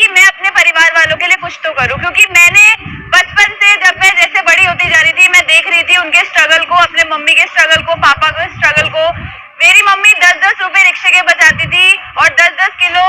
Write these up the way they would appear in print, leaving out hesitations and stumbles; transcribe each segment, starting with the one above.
कि मैं अपने परिवार वालों के लिए कुछ तो करूं, क्योंकि मैंने बचपन से जब मैं जैसे बड़ी होती जा रही थी मैं देख रही थी उनके स्ट्रगल को, अपने मम्मी के स्ट्रगल को, पापा के स्ट्रगल को। मेरी मम्मी 10-10 रुपए रिक्शे के बचाती थी और 10-10 किलो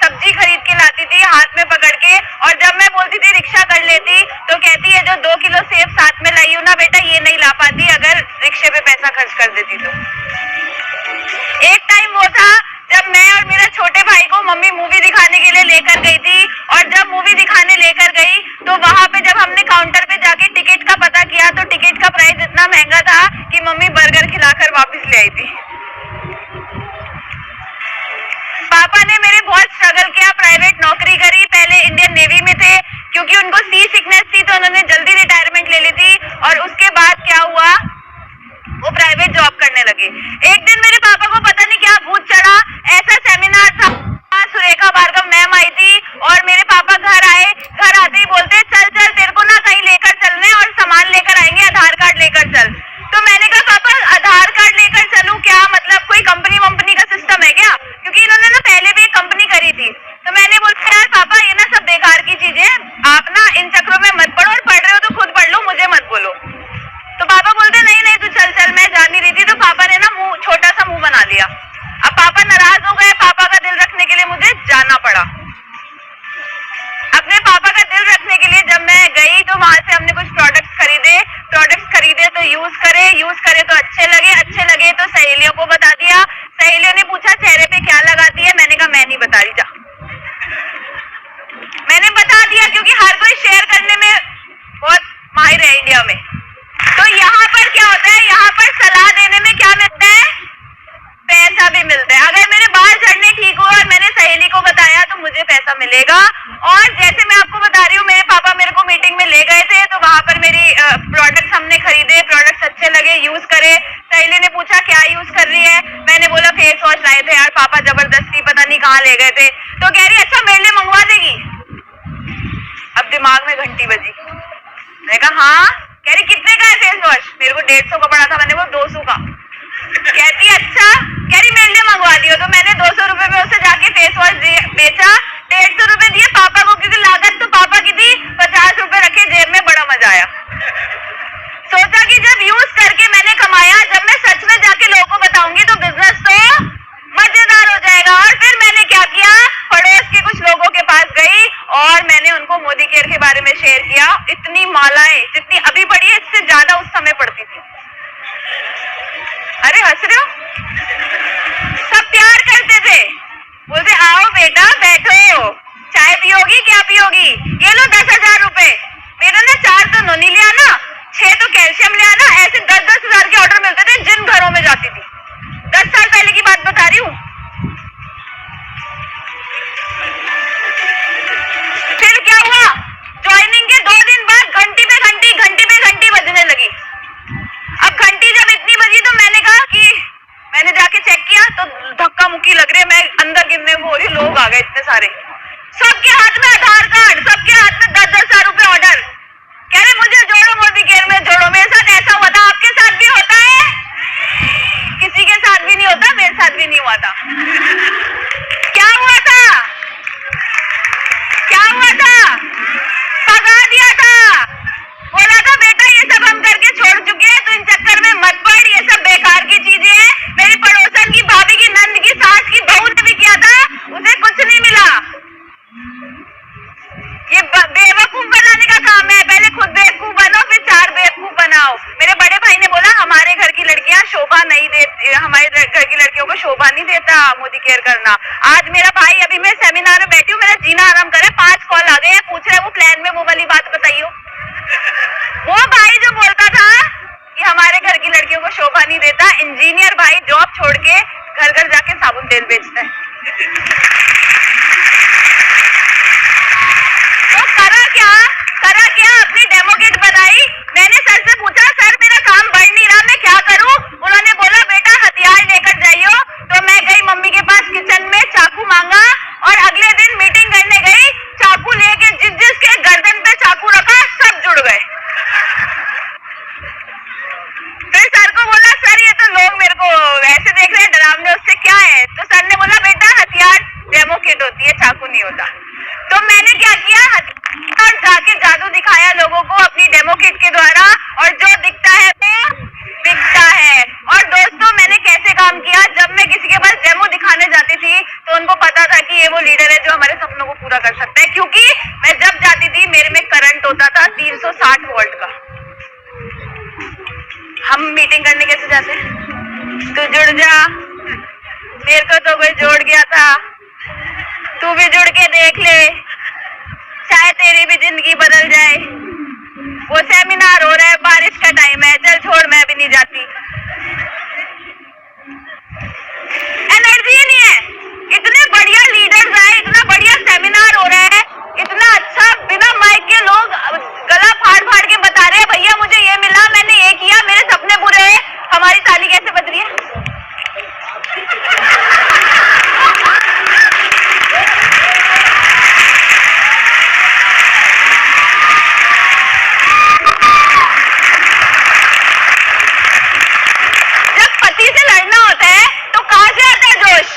सब्जी खरीद के लाती थी हाथ में पकड़ के, और जब मैं बोलती थी रिक्शा कर लेती तो कहती है जो 2 किलो सेब साथ में लाई हूं ना बेटा ये नहीं ला पाती अगर रिक्शे पे पैसा खर्च कर देती तो। एक टाइम वो था जब मैं और मेरा छोटे भाई को मम्मी मूवी दिखाने के लिए लेकर गई थी, और जब मूवी दिखाने लेकर गई तो वहां पे जब हमने काउंटर पे जाके टिकट का पता किया तो टिकट का प्राइस इतना महंगा था कि मम्मी बर्गर खिलाकर वापस ले आई थी। पापा ने मेरे बहुत स्ट्रगल किया, प्राइवेट नौकरी करी, पहले इंडियन नेवी में थे क्योंकि उनको सी सिकनेस थी तो उन्होंने जल्दी रिटायरमेंट ले ली थी, और उसके बाद क्या हुआ वो प्राइवेट जॉब करने लगे। एक दिन मेरे पापा को पता नहीं क्या भूत चढ़ा, ऐसा सेमिनार था, सुरेखा भार्गव मैम आई थी और मेरे पापा घर आए, घर आते ही बोलते चल चल तेरे को ना कहीं लेकर चलने और सामान लेकर आएंगे, आधार कार्ड लेकर चल। तो मैंने कहा पापा आधार कार्ड लेकर चलूं क्या, मतलब कोई कंपनी वंपनी का सिस्टम है क्या, क्योंकि इन्होंने ना पहले भी एक कंपनी करी थी। तो मैंने बोला यार पापा ये ना सब बेकार की चीजें, आप ना इन चक्रों में मत पड़ो, और पढ़ रहे हो तो खुद पढ़ लो, मुझे मत बोलो। तो पापा बोलते नहीं नहीं तू चल चल, मैं जा नहीं रही थी। तो पापा ने ना मुंह छोटा सा मुंह बना लिया। अब पापा नाराज हो गए, पापा का दिल रखने के लिए मुझे जाना पड़ा। अपने पापा का दिल रखने के लिए जब मैं गई तो वहां से हमने कुछ प्रोडक्ट्स खरीदे तो यूज करे तो अच्छे लगे तो सहेलियों को बता दिया। सहेलियों ने पूछा चेहरे पे क्या लगाती है, मैंने कहा मैं नहीं बता रही, जा। मैंने बता दिया क्योंकि हर कोई शेयर करने में बहुत माहिर है इंडिया में। तो यहाँ पर क्या होता है, यहाँ पर सलाह देने में क्या मिलता है, पैसा भी मिलता है। अगर मेरे बाल झड़ने ठीक हुआ और मैंने सहेली को बताया तो मुझे पैसा मिलेगा। और जैसे मैं आपको बता रही हूँ मेरे पापा मेरे को मीटिंग में ले गए थे तो वहां पर मेरी प्रोडक्ट्स हमने खरीदे, प्रोडक्ट्स अच्छे लगे, यूज करे। सहेली ने पूछा क्या यूज कर रही है, मैंने बोला फेस वॉश लाए थे यार पापा जबरदस्ती पता नहीं कहाँ ले गए थे। तो कह रही अच्छा मेरे लिए मंगवा देगी। अब दिमाग में घंटी बजी, मैंने कहा हाँ। कह रही कितने का है फेस वॉश, मेरे को 150 का पड़ा था, मैंने वो 200 का। कहती अच्छा, कह रही मेरे लिए मंगवा दियो। तो मैंने 200 रुपए में उसे जाके फेस वॉश बेचा, 150 रुपए दिए पापा को क्योंकि लागत तो पापा की थी, 50 रुपए रखे जेब में, बड़ा मजा आया। सोचा कि जब यूज करके मैंने कमाया, जब मैं सच में जाके लोगों को बताऊंगी तो बिजनेस तो मजेदार हो जाएगा। और फिर मैंने क्या किया, पड़ोस के कुछ लोगों के पास गई और मैंने उनको मोदी केयर के बारे में शेयर किया। इतनी मालाएं जितनी अभी पड़ी है इससे ज्यादा उस समय पड़ती थी। अरे हंस रहे हो, सब प्यार करते थे, बोलते आओ बेटा बैठो, चाय पियोगी क्या पियोगी, ये लो 10,000 रुपए। मेरे ने 4 तो नोनी लिया ना, 6 तो कैल्शियम लिया ना, ऐसे 10-10 हजार के ऑर्डर मिलते थे जिन घरों में जाती थी। 10 साल पहले की बात बता रही हूँ। फिर क्या हुआ, ज्वाइनिंग के 2 दिन बाद घंटी पे घंटी बजने लगी। अब घंटी जब इतनी बजी तो मैंने कहा कि मैंने जाके चेक किया तो धक्का मुक्की लग रही है, मैं अंदर गिरने को हो रही, लोग आ गए इतने सारे, सबके हाथ में आधार कार्ड, सबके हाथ में 10-10 हजार रुपए ऑर्डर। कह रहे मुझे जोड़ो मोदी केयर में जोड़ो। मेरे साथ ऐसा हुआ था, आपके साथ भी होता है? किसी के साथ भी नहीं होता, मेरे साथ भी नहीं हुआ था। क्या हुआ था, भगा दिया था, बोला था बेटा ये सब हम करके छोड़ चुके हैं, तो इन चक्कर में मत पड़, ये सब बेकार की चीजें हैं। मेरी पड़ोसन की भाभी की नंद की सास की बहू ने भी किया था, उसे कुछ नहीं मिला। ये बेवकूफ बनाने का काम है, पहले खुद बेवकूफ बनो फिर 4 बेवकूफ बनाओ। मेरे बड़े भाई ने बोला हमारे घर की लड़कियां शोभा नहीं देती, हमारे घर की लड़कियों को शोभा नहीं देता मोदी केयर करना। आज मेरा भाई, अभी मैं सेमिनार में बैठी हूँ, मेरा जीना आराम करे, 5 कॉल आ गए हैं, पूछ रहे वो प्लान में वो वाली बात बताइयो। वो भाई जो बोलता था कि हमारे घर की लड़कियों को शोभा नहीं देता, इंजीनियर भाई जॉब छोड़ के घर घर जाके साबुन तेल बेचता है। तो करा क्या, अपनी डेमो किट बनाई। मैंने सर से पूछा सर मेरा काम बढ़ नहीं रहा, मैं क्या करूं? उन्होंने बोला बेटा हथियार लेकर जाइयो। तो मैं गई मम्मी के पास, किचन में चाकू मांगा और अगले दिन मीटिंग करने गई, चाकू लेके जिसके गर्दन पे चाकू रखा सब जुड़ गए। फिर सर को बोला सर ये तो लोग मेरे को ऐसे देख रहे हैं डरावने, उससे क्या है? तो सर ने बोला बेटा हथियार डेमो किट होती है, चाकू नहीं होता। तो मैंने पूरा कर सकता है, क्योंकि मैं जब जाती थी मेरे में करंट होता था 360 वोल्ट का। हम मीटिंग करने कैसे जाते हैं? तू जुड़ जा, मेरे को तो कोई जोड़ गया था, तू भी जुड़ के देख ले, शायद तेरी भी जिंदगी बदल जाए। वो सेमिनार हो रहा है, बारिश का टाइम है, चल छोड़, मैं भी नहीं जाती। एनर्जी नहीं है। इतने बढ़िया लीडर्स आए, इतना बढ़िया सेमिनार हो रहा है, इतना अच्छा, बिना माइक के लोग गला फाड़ फाड़ के बता रहे हैं भैया मुझे ये मिला, मैंने ये किया, मेरे सपने पूरे हुए। हमारी ताली कैसे बज रही है? जब पति से लड़ना होता है तो कहां से आता है जोश?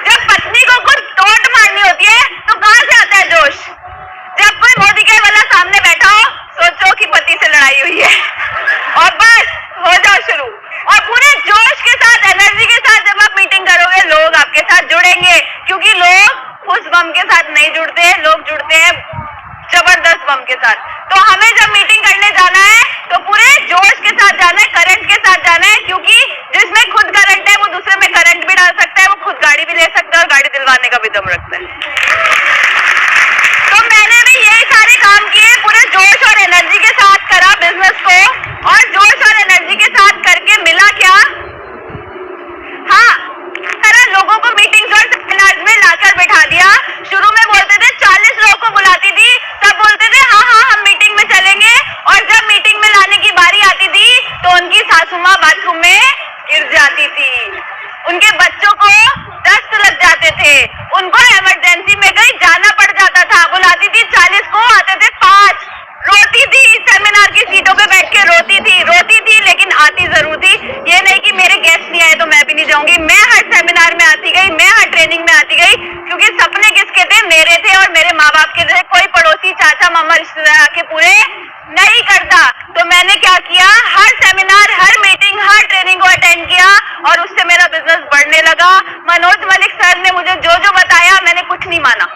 जब पत्नी को कुछ टोंट मारनी होती है तो कहां से आता है जोश? जब कोई मोदी के वाला सामने बैठा हो, सोचो कि पति से लड़ाई हुई है और बस हो जाओ शुरू, और पूरे जोश के साथ, एनर्जी के साथ जब आप मीटिंग करोगे, लोग आपके साथ जुड़ेंगे, क्योंकि लोग उस बम के साथ नहीं जुड़ते, लोग जुड़ते हैं जबरदस्त बम के साथ। तो हमें जब मीटिंग करने जाना है तो पूरे जोश के साथ जाना है, करंट के साथ जाना है, क्योंकि जिसमें खुद करंट है वो दूसरे में करंट भी डाल सकता है, वो खुद गाड़ी भी ले सकता है और गाड़ी दिलवाने का भी दम रखता है। तो मैंने भी यही सारे काम किए, पूरे जोश और एनर्जी के साथ करा बिजनेस को, और जोश और एनर्जी के साथ करके मिला क्या? हाँ, तरह लोगों को मीटिंग और सेमिनार्स में लाकर बैठा दिया। शुरू में बोलते थे 40 लोगों को बुलाती थी, सब बोलते थे हाँ हाँ हम मीटिंग में चलेंगे, और जब मीटिंग में लाने की बारी आती थी तो उनकी सासू माँ बाथरूम में गिर जाती थी, उनके बच्चों को दस्त लग जाते थे, उनको इमरजेंसी में कहीं जाना पड़ जाता था। बुलाती थी 40 को, आते थे 5। रोती थी, सेमिनार की सीटों पे बैठ के रोती थी, लेकिन आती जरूर थी। ये नहीं कि मेरे गेस्ट नहीं आए तो मैं भी नहीं जाऊंगी। मैं हर सेमिनार में आती गई, मैं हर ट्रेनिंग में आती गई, क्योंकि सपने किसके थे? मेरे थे और मेरे माँ बाप के थे। कोई पड़ोसी, चाचा, मामा, रिश्तेदार आके पूरे नहीं करता। तो मैंने क्या किया? हर सेमिनार, हर मीटिंग, हर ट्रेनिंग को अटेंड किया, और उससे मेरा बिजनेस बढ़ने लगा। मनोज मलिक सर ने मुझे जो जो बताया मैंने कुछ नहीं माना।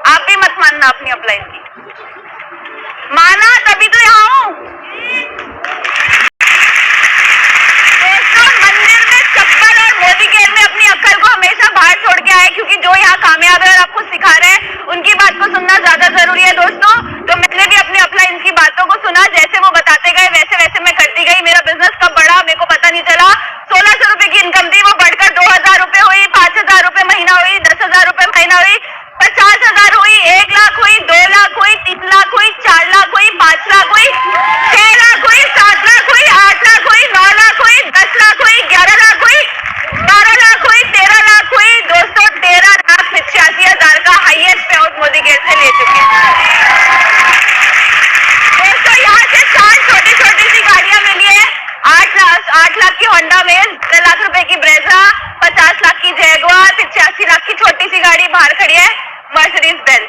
आप भी मत मानना अपनी अपलाइन की, माना तभी तो यहाँ हूँ। मंदिर में चप्पल और मोदी केयर में अपनी अक्ल को हमेशा बाहर छोड़ के आए, क्योंकि जो यहाँ कामयाब है और आपको सिखा रहे हैं उनकी बात को सुनना ज्यादा जरूरी है दोस्तों। तो मैंने भी अपने अपलाइन की बातों को सुना, जैसे वो बताते गए वैसे वैसे मैं करती गई। मेरा बिजनेस कब बढ़ा मेरे को पता नहीं चला। 1600 रुपए की इनकम थी, वो बढ़कर 2000 रुपए हुई, 5000 रुपए महीना हुई, 10,000 रुपए महीना हुई, 50,000 हुई, 1 लाख हुई, 2 लाख हुई, 3 लाख हुई, 4 लाख हुई, 5 लाख हुई, 6 लाख हुई, 7 लाख हुई, 8 लाख हुई, 9 लाख हुई, 10 लाख हुई, 11 लाख हुई, 12 लाख हुई, 13 लाख हुई। दोस्तों 13,85,000 का हाईएस्ट पे आउट मोदी केयर से ले चुके हैं। दोस्तों यहाँ से 4 छोटी छोटी सी गाड़ियां मिली है। 8 लाख की होंडा वेज, 10 लाख रुपए की ब्रेजा, 50 लाख की जैगुआर, 85 लाख की छोटी सी गाड़ी बाहर खड़ी है, मर्सिडीज बेंज।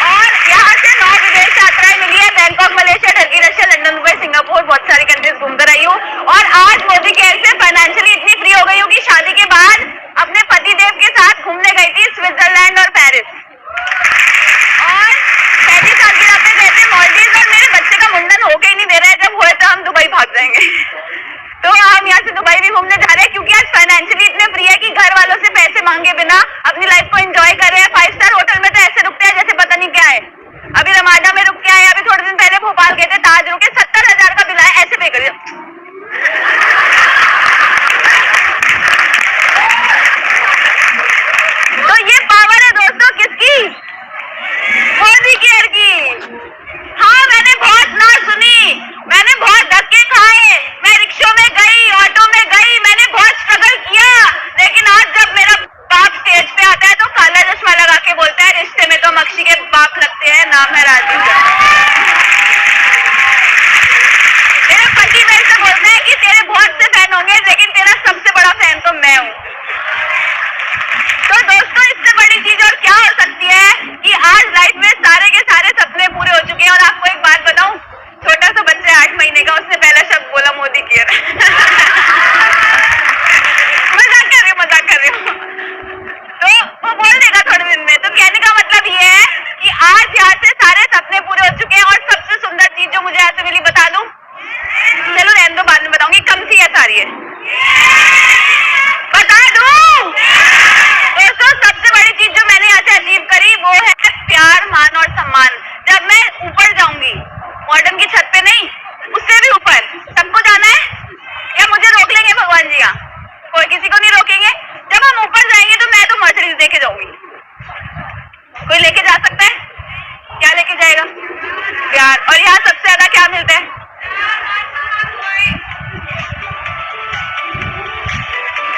और यहाँ से 9 विदेश यात्राएं मिली है, Bangkok, Malaysia, Turkey, Russia, London, Dubai, Singapore, बहुत सारी कंट्रीज घूमकर आई हूँ। और आज मोदी केयर से फाइनेंशियली इतनी फ्री हो गई हूँ कि शादी के बाद अपने पति देव के साथ घूमने गई थी स्विट्जरलैंड और पेरिस, और 35 सालगिरह पे गए थे मालदीव, और मेरे बच्चे का मुंडन होके ही नहीं दे रहा है, जब हुए तो हम दुबई भाग जाएंगे। तो हम यहाँ से दुबई भी घूमने जा रहे हैं, क्योंकि आज फाइनेंशियली इतने फ्री है कि घर वालों से पैसे मांगे बिना अपनी लाइफ को एंजॉय कर रहे हैं। 5 स्टार होटल में तो ऐसे रुकते हैं जैसे पता नहीं क्या है। अभी रमाडा में रुक के आए, अभी थोड़े दिन पहले भोपाल गए थे, ताज रुके, 70,000 का बिल आया, ऐसे पे करिए।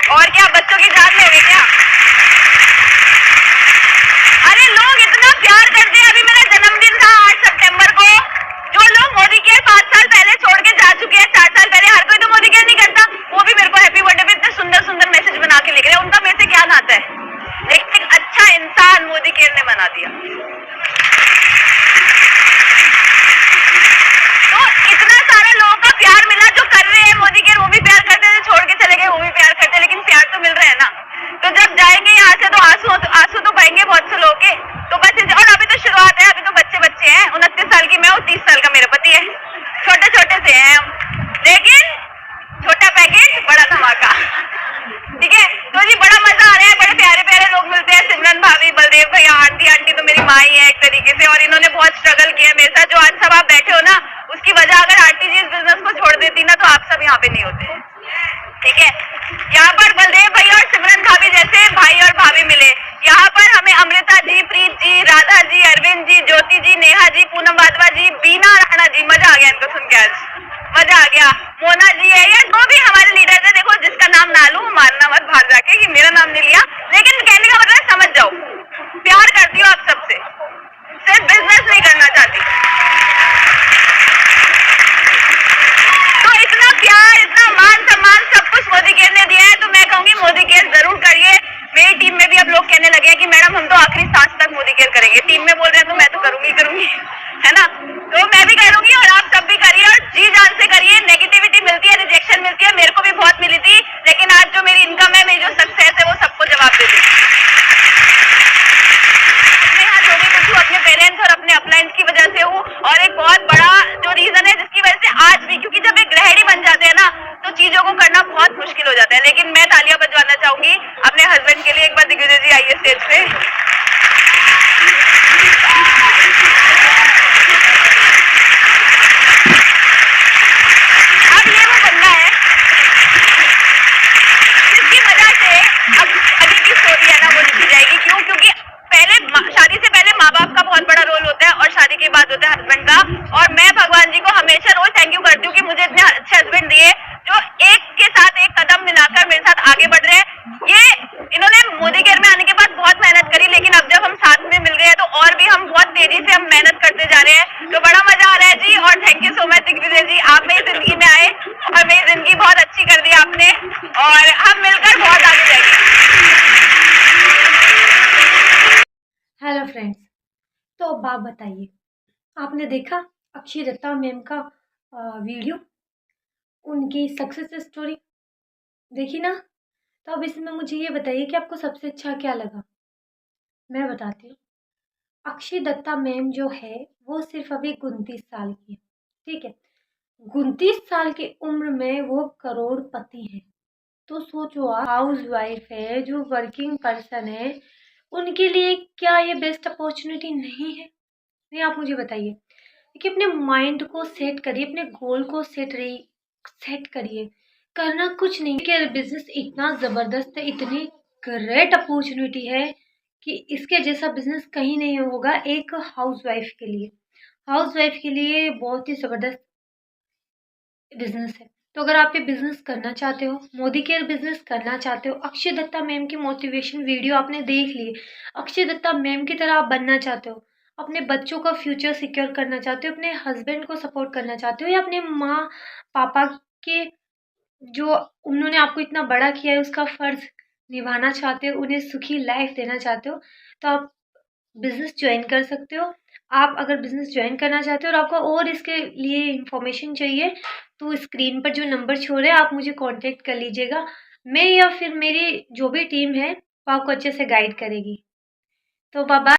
और क्या बच्चों की जान लोगे क्या? अरे लोग इतना प्यार करते हैं। अभी मेरा जन्मदिन था 8 सितंबर को। जो लोग मोदी केयर 5 साल पहले छोड़ के जा चुके हैं, 4 साल पहले, हर कोई तो मोदी केयर नहीं करता, वो भी मेरे को हैप्पी बर्थडे पे इतने सुंदर सुंदर मैसेज बना के लिख रहे हैं। उनका मेरे से क्या नाता है? एक अच्छा इंसान मोदी केयर ने बना दिया। तो इतना सारा लोगों का प्यार मिला, जो कर रहे हैं मोदी केयर वो भी प्यार करते थे, छोड़ के चले गए वो भी प्यार करते, लेकिन प्यार तो मिल रहा है ना। तो जब जाएंगे यहाँ से तो आंसू तो बहेंगे बहुत से लोगों के। तो बस और अभी तो शुरुआत है, अभी तो बच्चे बच्चे हैं। 29 साल की मैं हूँ, 30 साल का मेरा पति है। छोटे छोटे से हैं हम, लेकिन छोटा पैकेज बड़ा धमाका। ठीक है, तो जी बड़ा मजा आ रहा है। बड़े प्यारे प्यारे लोग मिलते हैं, सिमरन भाभी, बलदेव भैया, आंटी। आंटी तो मेरी माँ ही है एक तरीके से, और इन्होंने बहुत स्ट्रगल किया मेरे साथ। जो आज सब आप बैठे हो ना, उसकी वजह अगर आंटी जी इस बिजनेस को छोड़ देती ना, तो आप सब यहाँ पे नहीं होते। ठीक है, यहाँ पर बलदेव भैया और सिमरन भाभी जैसे भाई और भाभी मिले। यहाँ पर हमें अमृता जी, प्रीत जी, राधा जी, अरविंद जी, ज्योति जी, नेहा जी, पूनम वाधवा जी, बीना राणा जी। मजा आ गया इनको सुन के, आज मजा आ गया। मोना जी है, या जो भी हमारे लीडर है, देखो जिसका नाम ना लूं, मारना मत बाहर जाके कि मेरा नाम नहीं लिया, लेकिन कहने का मतलब समझ जाओ, प्यार करती हूँ आप सबसे, सिर्फ बिजनेस नहीं करना चाहती। तो इतना प्यार, इतना मान सम्मान सब कुछ मोदी केयर ने दिया है, तो मैं कहूंगी मोदी केयर जरूर करिए। मेरी टीम में भी अब लोग कहने लगे हैं कि मैडम हम तो आखिरी सांस तक मोदी केयर करेंगे। टीम में बोल रहे हैं तो मैं तो करूंगी, है ना। तो मैं भी करूंगी और आप सब भी करिए, और जी जान से करिए। नेगेटिविटी मिलती है, रिजेक्शन मिलती है, मेरे को भी बहुत मिली थी, लेकिन आज जो मेरी इनकम है, मेरी जो सक्सेस है, वो सबको जवाब दे दी। जो भी कुछ हूँ अपने पेरेंट्स और अपने अपलाइंस की वजह से हूँ, और एक बहुत बड़ा जो रीजन है जिसकी वजह से आज भी, क्योंकि जब एक गृहिणी बन जाते हैं ना, तो चीजों को करना बहुत मुश्किल हो जाता है। लेकिन मैं तालियां बजवाना चाहूंगी अपने हस्बैंड के लिए। एक बार दिग्विजय जी आइए स्टेज पे। अब ये वो बंदा है जिसकी वजह से अब आगे की स्टोरी है ना, वो लिखी जाएगी। क्यों? क्योंकि पहले शादी से पहले माँ बाप का बहुत बड़ा रोल होता है, और शादी के बाद होता है हस्बैंड का। और मैं भगवान जी को हमेशा रोज थैंक यू करती हूँ कि मुझे इतने अच्छे हस्बैंड दिए, जो एक के साथ एक कदम मिलाकर मेरे साथ आगे बढ़ रहे हैं। ये इन्होंने मोदी केयर में आने के बाद बहुत मेहनत करी, लेकिन अब जब हम साथ में मिल गए हैं, तो और भी हम बहुत तेजी से हम मेहनत करते जा रहे हैं। तो बड़ा मजा आ रहा है जी, और thank you so much Digvijay ji, आप मेरी जिंदगी में आए और मेरी जिंदगी बहुत अच्छी कर दी आपने, और हम मिलकर बहुत आगे जाएंगे। हेलो फ्रेंड्स, तो अब आप बताइए, आपने देखा अक्षय दत्ता मैम का वीडियो, उनकी सक्सेस स्टोरी देखी ना? तो अब इसमें मुझे ये बताइए कि आपको सबसे अच्छा क्या लगा। मैं बताती हूँ। अक्षय दत्ता मैम जो है वो सिर्फ अभी 29 साल की है, ठीक है। 29 साल की उम्र में वो करोड़पति है। तो सोचो, आप हाउस वाइफ है, जो वर्किंग पर्सन है, उनके लिए क्या ये बेस्ट अपॉर्चुनिटी नहीं है? नहीं, आप मुझे बताइए कि अपने माइंड को सेट करिए, अपने गोल को सेट करिए। करना कुछ नहीं कि बिजनेस इतना ज़बरदस्त है, इतनी ग्रेट अपॉर्चुनिटी है कि इसके जैसा बिजनेस कहीं नहीं होगा एक हाउसवाइफ के लिए। हाउसवाइफ के लिए बहुत ही ज़बरदस्त बिजनेस है। तो अगर आप ये बिजनेस करना चाहते हो, मोदी केयर बिजनेस करना चाहते हो, अक्षय दत्ता मैम की मोटिवेशन वीडियो आपने देख ली, अक्षय दत्ता मैम की तरह आप बनना चाहते हो, अपने बच्चों का फ्यूचर सिक्योर करना चाहते हो, अपने हस्बैंड को सपोर्ट करना चाहते हो, या अपने माँ पापा के जो उन्होंने आपको इतना बड़ा किया है उसका फ़र्ज़ निभाना चाहते हो, उन्हें सुखी लाइफ देना चाहते हो, तो आप बिज़नेस ज्वाइन कर सकते हो। आप अगर बिज़नेस ज्वाइन करना चाहते हो और आपको और इसके लिए इंफॉर्मेशन चाहिए, तो स्क्रीन पर जो नंबर शो है आप मुझे कांटेक्ट कर लीजिएगा। मैं या फिर मेरी जो भी टीम है वो आपको अच्छे से गाइड करेगी। तो बाय बाय।